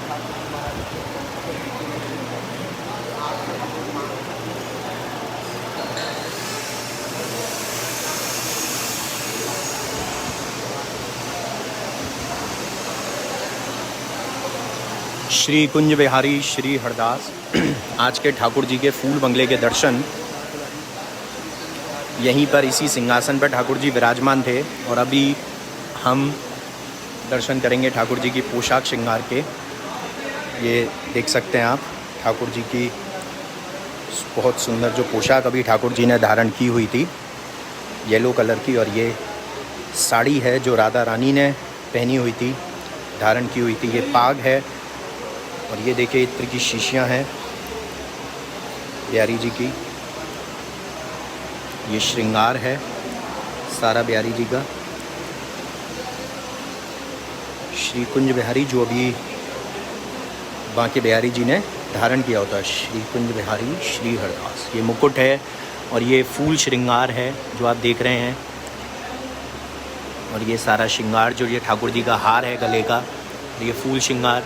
श्री कुंज बिहारी श्री हरदास। आज के ठाकुर जी के फूल बंगले के दर्शन, यहीं पर इसी सिंहासन पर ठाकुर जी विराजमान थे और अभी हम दर्शन करेंगे ठाकुर जी की पोशाक श्रृंगार के। ये देख सकते हैं आप ठाकुर जी की बहुत सुंदर जो पोशाक अभी ठाकुर जी ने धारण की हुई थी, येलो कलर की, और ये साड़ी है जो राधा रानी ने पहनी हुई थी, धारण की हुई थी। ये पाग है और ये देखिए इत्र की शीशियाँ हैं बिहारी जी की। ये श्रृंगार है सारा बिहारी जी का। श्री कुंज बिहारी जो अभी बांके बिहारी जी ने धारण किया होता है, श्री कुंज बिहारी श्री हरदास। ये मुकुट है और ये फूल श्रृंगार है जो आप देख रहे हैं, और ये सारा श्रृंगार जो ये ठाकुर जी का हार है गले का, ये फूल श्रृंगार,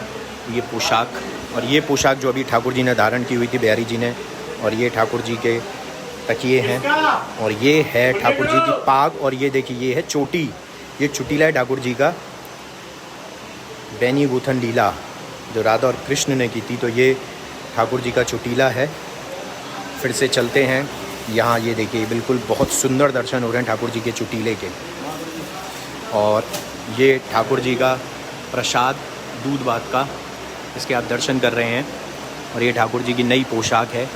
ये पोशाक, और ये पोशाक जो अभी ठाकुर जी ने धारण की हुई थी बिहारी जी ने, और ये ठाकुर जी के तकिए हैं, और ये है ठाकुर जी की पाग, और ये देखिए ये है चोटी, ये चुटीला है ठाकुर जी का। बैनी गुथन लीला जो राधा और कृष्ण ने की थी, तो ये ठाकुर जी का चुटीला है। फिर से चलते हैं यहाँ, ये देखिए बिल्कुल बहुत सुंदर दर्शन हो रहे हैं ठाकुर जी के चुटीले के। और ये ठाकुर जी का प्रसाद दूध भात का, इसके आप दर्शन कर रहे हैं। और ये ठाकुर जी की नई पोशाक है,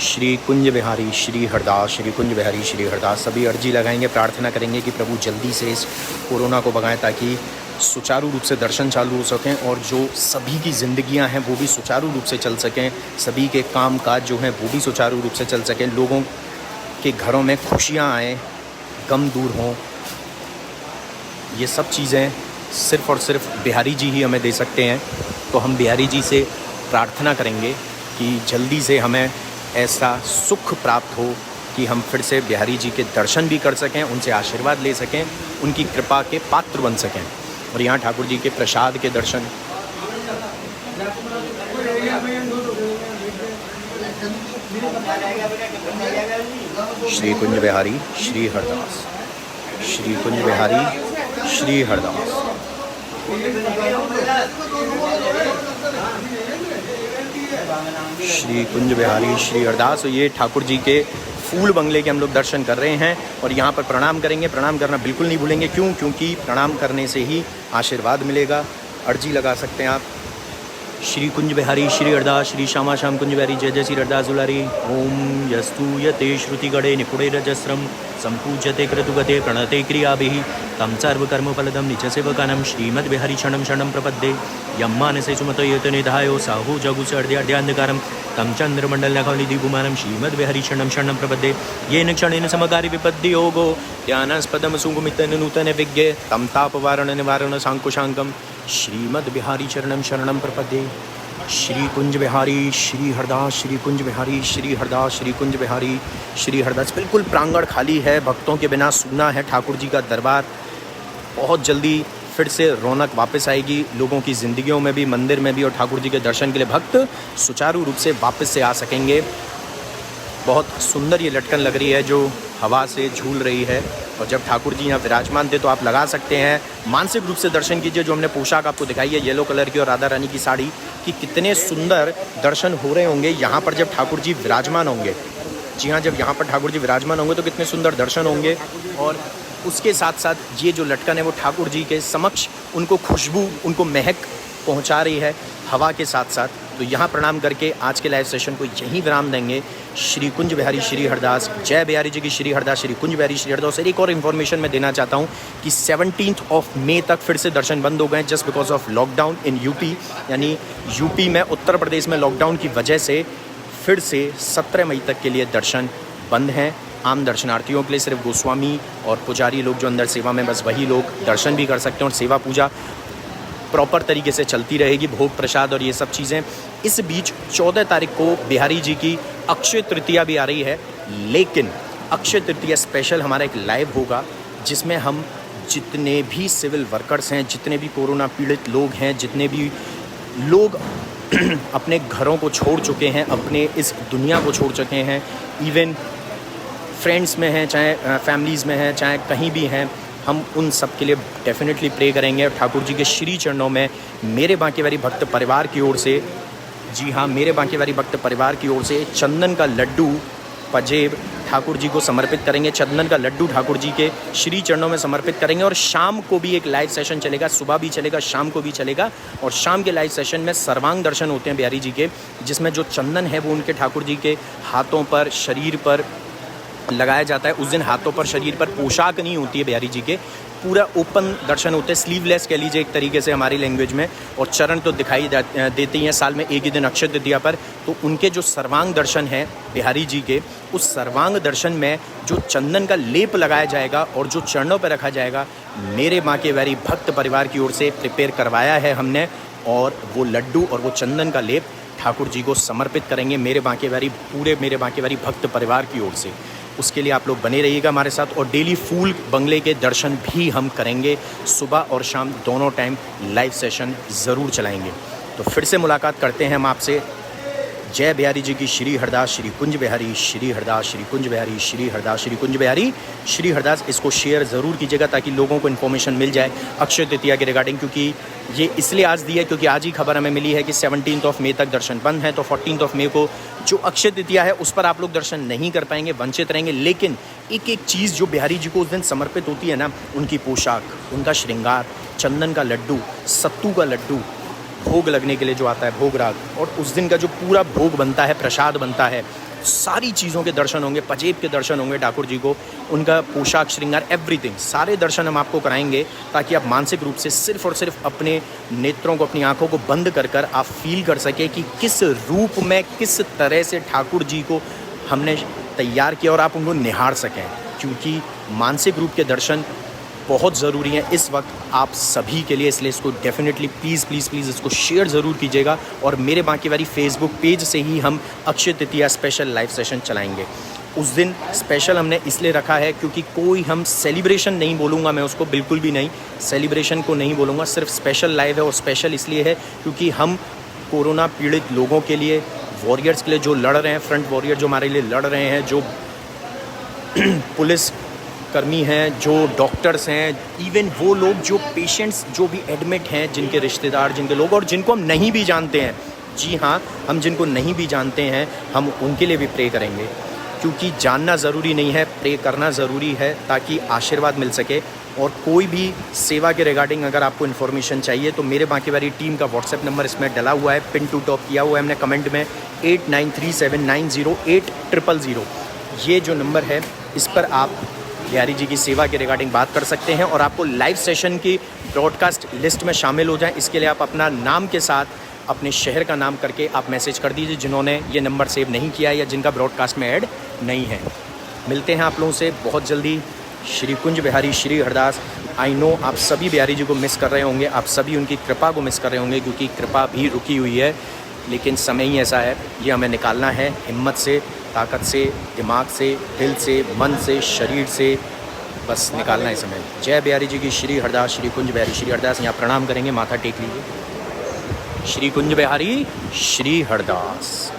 श्री कुंज बिहारी श्री हरदास, श्री कुंज बिहारी श्री हरदास। सभी अर्जी लगाएंगे, प्रार्थना करेंगे कि प्रभु जल्दी से इस कोरोना को भगाएं ताकि सुचारू रूप से दर्शन चालू हो सकें और जो सभी की ज़िंदगियां हैं वो भी सुचारू रूप से चल सकें, सभी के काम काज जो हैं वो भी सुचारू रूप से चल सकें, लोगों के घरों में खुशियां आएँ, गम दूर हों। ये सब चीज़ें सिर्फ़ और सिर्फ बिहारी जी ही हमें दे सकते हैं। तो हम बिहारी जी से प्रार्थना करेंगे कि जल्दी से हमें ऐसा सुख प्राप्त हो कि हम फिर से बिहारी जी के दर्शन भी कर सकें, उनसे आशीर्वाद ले सकें, उनकी कृपा के पात्र बन सकें। और यहाँ ठाकुर जी के प्रसाद के दर्शन, श्री कुंज बिहारी श्री हरदास, श्री कुंज बिहारी श्री हरदास। श्री कुंज बिहारी श्री हरदास। ये ठाकुर जी के फूल बंगले के हम लोग दर्शन कर रहे हैं और यहाँ पर प्रणाम करेंगे। प्रणाम करना बिल्कुल नहीं भूलेंगे, क्योंकि प्रणाम करने से ही आशीर्वाद मिलेगा। अर्जी लगा सकते हैं आप, श्री कुंज बिहारी श्री हरदास, श्री श्यामा श्याम कुंज बिहारी जय जय श्री हरदास दुलारी। ओम यस्तु यते श्रुतिगणे निपुणे रजस्रम संपूज्यते क्रतुगते प्रणते क्रियाभिः तं सर्वकर्मफलदं निजसेवकानां श्रीमद्बिहारी शरणं शरणं प्रपद्ये। यं मानसे सुमतो निधायो साहु जगुसर्ध्यान्धकारं तं चन्द्रमण्डलनखनिधिगुमानं श्रीमद्बिहारी शरणं शरणं प्रपद्ये। येन क्षणेन समकारि विपद्योगो ध्यानास्पदं सुगमितं नूतन विज्ञे तं तापवारण निवारण सांकुशाङ्कं श्रीमद्बिहारी चरणं शरणं प्रपद्ये। श्री कुंज बिहारी श्री हरदास, श्री कुंज बिहारी श्री हरदास, श्री कुंज बिहारी श्री हरदास। बिल्कुल प्रांगण खाली है, भक्तों के बिना सूना है ठाकुर जी का दरबार। बहुत जल्दी फिर से रौनक वापस आएगी लोगों की ज़िंदगियों में भी, मंदिर में भी, और ठाकुर जी के दर्शन के लिए भक्त सुचारू रूप से वापस से आ सकेंगे। बहुत सुंदर ये लटकन लग रही है जो हवा से झूल रही है, और जब ठाकुर जी यहाँ विराजमान थे तो आप लगा सकते हैं, मानसिक रूप से दर्शन कीजिए। जो हमने पोशाक आपको दिखाई है येलो कलर की और राधा रानी की साड़ी की, कितने सुंदर दर्शन हो रहे होंगे यहाँ पर जब ठाकुर जी विराजमान होंगे। जी हाँ, जब यहाँ पर ठाकुर जी विराजमान होंगे तो कितने सुंदर दर्शन होंगे। और उसके साथ साथ ये जो लटकन है वो ठाकुर जी के समक्ष उनको खुशबू, उनको महक पहुँचा रही है हवा के साथ साथ। तो यहाँ प्रणाम करके आज के लाइव सेशन को यहीं विराम देंगे। श्री कुंज बिहारी श्री हरदास, जय बिहारी जी की श्री हरदास, श्री कुंज बिहारी श्री हरदास। एक और इन्फॉर्मेशन मैं देना चाहता हूँ कि 17 मई तक फिर से दर्शन बंद हो गए just because of lockdown in UP. यानी यूपी में, उत्तर प्रदेश में लॉकडाउन की वजह से फिर से 17 मई तक के लिए दर्शन बंद हैं। आम दर्शनार्थियों के लिए सिर्फ गोस्वामी और पुजारी लोग जो अंदर सेवा में, बस वही लोग दर्शन भी कर सकते हैं, और सेवा पूजा प्रॉपर तरीके से चलती रहेगी, भोग प्रसाद और ये सब चीज़ें। इस बीच 14 तारीख को बिहारी जी की अक्षय तृतीया भी आ रही है, लेकिन अक्षय तृतीया स्पेशल हमारा एक लाइव होगा जिसमें हम जितने भी सिविल वर्कर्स हैं, जितने भी कोरोना पीड़ित लोग हैं, जितने भी लोग अपने घरों को छोड़ चुके हैं, अपने इस दुनिया को छोड़ चुके हैं, इवन फ्रेंड्स में हैं, चाहे फैमिलीज़ में हैं, चाहे कहीं भी हैं, हम उन सब के लिए डेफिनेटली प्रे करेंगे। ठाकुर जी के श्री चरणों में मेरे बांकेवारी भक्त परिवार की ओर से, जी हाँ, मेरे बांकेवारी भक्त परिवार की ओर से चंदन का लड्डू पजेब ठाकुर जी को समर्पित करेंगे। चंदन का लड्डू ठाकुर जी के श्री चरणों में समर्पित करेंगे। और शाम को भी एक लाइव सेशन चलेगा, सुबह भी चलेगा, शाम को भी चलेगा। और शाम के लाइव सेशन में सर्वांग दर्शन होते हैं बिहारी जी के, जिसमें जो चंदन है वो उनके ठाकुर जी के हाथों पर, शरीर पर लगाया जाता है। उस दिन हाथों पर, शरीर पर पोशाक नहीं होती है बिहारी जी के, पूरा ओपन दर्शन होते हैं, स्लीवलेस कह लीजिए एक तरीके से हमारी लैंग्वेज में। और चरण तो दिखाई देते ही हैं साल में एक ही दिन अक्षय तृतीया पर। तो उनके जो सर्वांग दर्शन हैं बिहारी जी के, उस सर्वांग दर्शन में जो चंदन का लेप लगाया जाएगा और जो चरणों पर रखा जाएगा, मेरे बांकेवारी भक्त परिवार की ओर से प्रिपेयर करवाया है हमने। और वो लड्डू और वो चंदन का लेप ठाकुर जी को समर्पित करेंगे मेरे बांकेवारी भक्त परिवार की ओर से। उसके लिए आप लोग बने रहिएगा हमारे साथ। और डेली फूल बंगले के दर्शन भी हम करेंगे, सुबह और शाम दोनों टाइम लाइव सेशन ज़रूर चलाएंगे। तो फिर से मुलाकात करते हैं हम आपसे। जय बिहारी जी की। श्री हरदास श्री कुंज बिहारी, श्री हरदास श्री कुंज बिहारी, श्री हरदास श्री कुंज बिहारी, श्री हरदास। इसको शेयर ज़रूर कीजिएगा ताकि लोगों को इन्फॉर्मेशन मिल जाए अक्षय तृतीया के रिगार्डिंग, क्योंकि ये इसलिए आज दी है क्योंकि आज ही खबर हमें मिली है कि 17 मई तक दर्शन बंद है। तो 14 मई को जो अक्षय तृतीया है उस पर आप लोग दर्शन नहीं कर पाएंगे, वंचित रहेंगे। लेकिन एक एक चीज़ जो बिहारी जी को उस दिन समर्पित होती है ना, उनकी पोशाक, उनका श्रृंगार, चंदन का लड्डू, सत्तू का लड्डू, भोग लगने के लिए जो आता है भोग राग, और उस दिन का जो पूरा भोग बनता है, प्रसाद बनता है, सारी चीज़ों के दर्शन होंगे, पजेब के दर्शन होंगे ठाकुर जी को, उनका पोशाक, श्रृंगार, एवरीथिंग, सारे दर्शन हम आपको कराएंगे ताकि आप मानसिक रूप से सिर्फ और सिर्फ अपने नेत्रों को, अपनी आंखों को बंद कर कर आप फील कर सके कि किस रूप में, किस तरह से ठाकुर जी को हमने तैयार किया, और आप उनको निहार सकें। क्योंकि मानसिक रूप के दर्शन बहुत ज़रूरी है इस वक्त आप सभी के लिए, इसलिए इसको डेफिनेटली प्लीज़ प्लीज़ प्लीज़ इसको शेयर ज़रूर कीजिएगा। और मेरे बांकेवारी फेसबुक पेज से ही हम Akshaya Tritiya special live session चलाएंगे। उस दिन स्पेशल हमने इसलिए रखा है क्योंकि कोई हम सेलिब्रेशन नहीं बोलूँगा, मैं उसको बिल्कुल भी नहीं, सेलिब्रेशन को नहीं बोलूँगा, सिर्फ स्पेशल लाइव है। और स्पेशल इसलिए है क्योंकि हम कोरोना पीड़ित लोगों के लिए, वॉरियर्स के लिए जो लड़ रहे हैं, फ्रंट वॉरियर जो हमारे लिए लड़ रहे हैं, जो पुलिस कर्मी हैं, जो डॉक्टर्स हैं, इवन वो लोग जो पेशेंट्स जो भी एडमिट हैं, जिनके रिश्तेदार, जिनके लोग, और जिनको हम नहीं भी जानते हैं, जी हाँ, हम जिनको नहीं भी जानते हैं, हम उनके लिए भी प्रे करेंगे। क्योंकि जानना ज़रूरी नहीं है, प्रे करना ज़रूरी है ताकि आशीर्वाद मिल सके। और कोई भी सेवा के रिगार्डिंग अगर आपको इन्फॉर्मेशन चाहिए तो मेरे बांकेवारी टीम का व्हाट्सएप नंबर इसमें डला हुआ है, पिन टू टॉप किया हुआ है हमने कमेंट में, 8937908000। ये जो नंबर है इस पर आप बिहारी जी की सेवा के रिगार्डिंग बात कर सकते हैं। और आपको लाइव सेशन की ब्रॉडकास्ट लिस्ट में शामिल हो जाएं, इसके लिए आप अपना नाम के साथ अपने शहर का नाम करके आप मैसेज कर दीजिए, जिन्होंने ये नंबर सेव नहीं किया या जिनका ब्रॉडकास्ट में ऐड नहीं है। मिलते हैं आप लोगों से बहुत जल्दी। श्री कुंज बिहारी, श्री हरदास। आई नो आप सभी बिहारी जी को मिस कर रहे होंगे, आप सभी उनकी कृपा को मिस कर रहे होंगे, क्योंकि कृपा भी रुकी हुई है। लेकिन समय ही ऐसा है, ये हमें निकालना है हिम्मत से, ताकत से, दिमाग से, दिल से, मन से, शरीर से, बस निकालना है समय। जय बिहारी जी की। श्री हरदास श्री कुंज बिहारी श्री हरदास। यहाँ प्रणाम करेंगे, माथा टेक लीजिए। श्री कुंज बिहारी श्री हरदास।